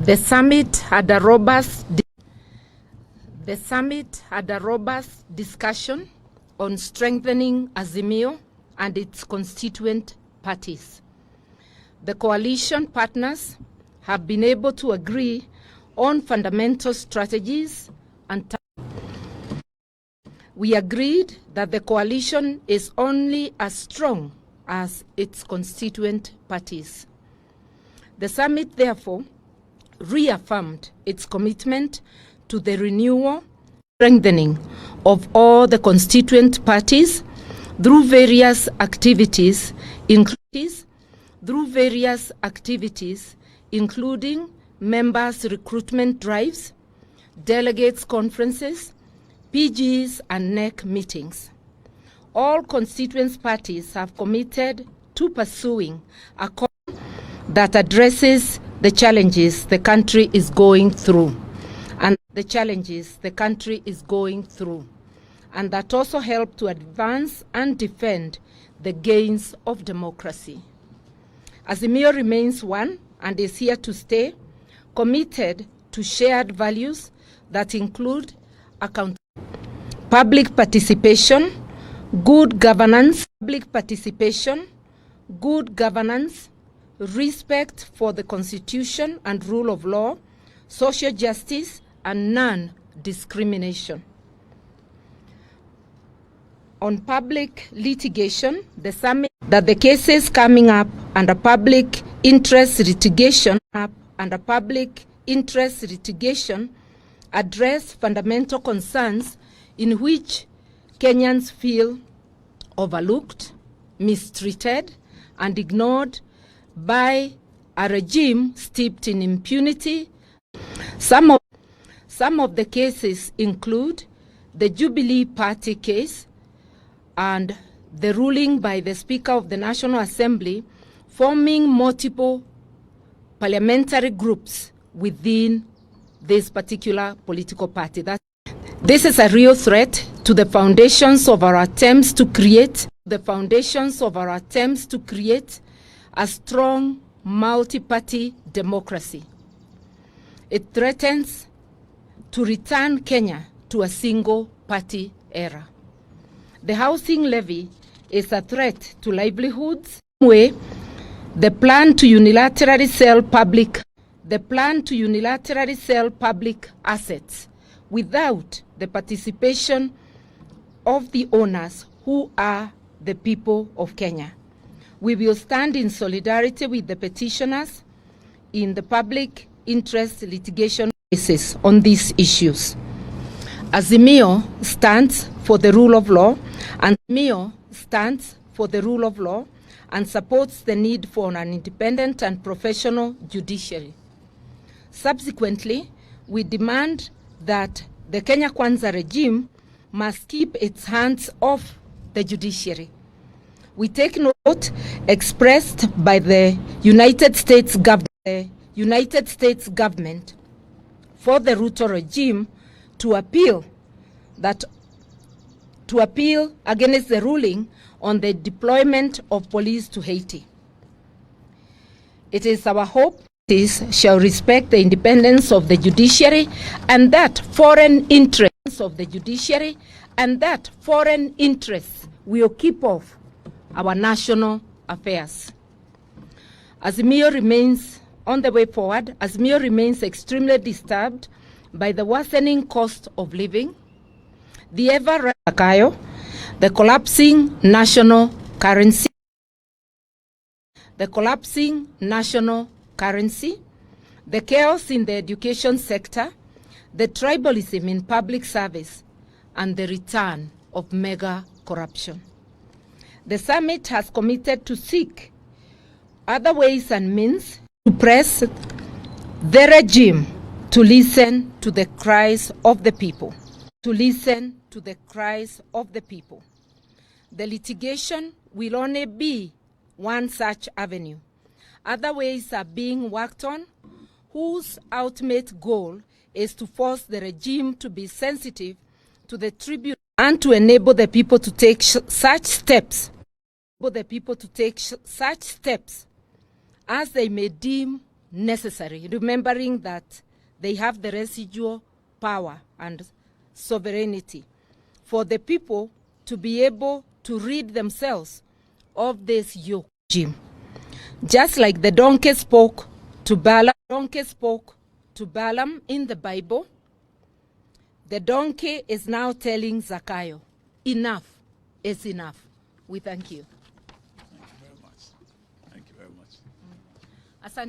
The summit had a robust discussion on strengthening Azimio and its constituent parties. The coalition partners have been able to agree on fundamental strategies and we agreed that the coalition is only as strong as its constituent parties. The summit, therefore, reaffirmed its commitment to the renewal, strengthening of all the constituent parties through various activities, including members' recruitment drives, delegates' conferences, PGs and NEC meetings. All constituent parties have committed to pursuing a course that addresses the challenges the country is going through, and that also help to advance and defend the gains of democracy. Azimio remains one and is here to stay, committed to shared values that include public participation, good governance, respect for the Constitution and rule of law, social justice, and non-discrimination. On public litigation, the summit that the cases coming up under public interest litigation address fundamental concerns in which Kenyans feel overlooked, mistreated, and ignored by a regime steeped in impunity. Some of the cases include the Jubilee Party case and the ruling by the Speaker of the National Assembly forming multiple parliamentary groups within this particular political party. This is a real threat to the foundations of our attempts to create a strong multi-party democracy. It threatens to return Kenya to a single-party era. The housing levy is a threat to livelihoods. The plan to unilaterally sell public assets without the participation of the owners, who are the people of Kenya. We will stand in solidarity with the petitioners in the public interest litigation cases on these issues. Azimio stands for the rule of law and supports the need for an independent and professional judiciary. Subsequently, we demand that the Kenya Kwanza regime must keep its hands off the judiciary. We take note expressed by the United States government for the Ruto regime to appeal against the ruling on the deployment of police to Haiti. It is our hope this shall respect the independence of the judiciary and that foreign interests will keep off our national affairs. Azimio remains on the way forward. Azimio remains extremely disturbed by the worsening cost of living, the ever Zakayo, the collapsing national currency, the chaos in the education sector, the tribalism in public service, and the return of mega corruption. The summit has committed to seek other ways and means to press the regime to listen to the cries of the people. The litigation will only be one such avenue. Other ways are being worked on, whose ultimate goal is to force the regime to be sensitive to the tribute and to enable the people to take such steps as they may deem necessary, remembering that they have the residual power and sovereignty for the people to be able to rid themselves of this yoke regime. Just like the donkey spoke to Balaam in the Bible, the donkey is now telling Zakayo, enough is enough. We thank you.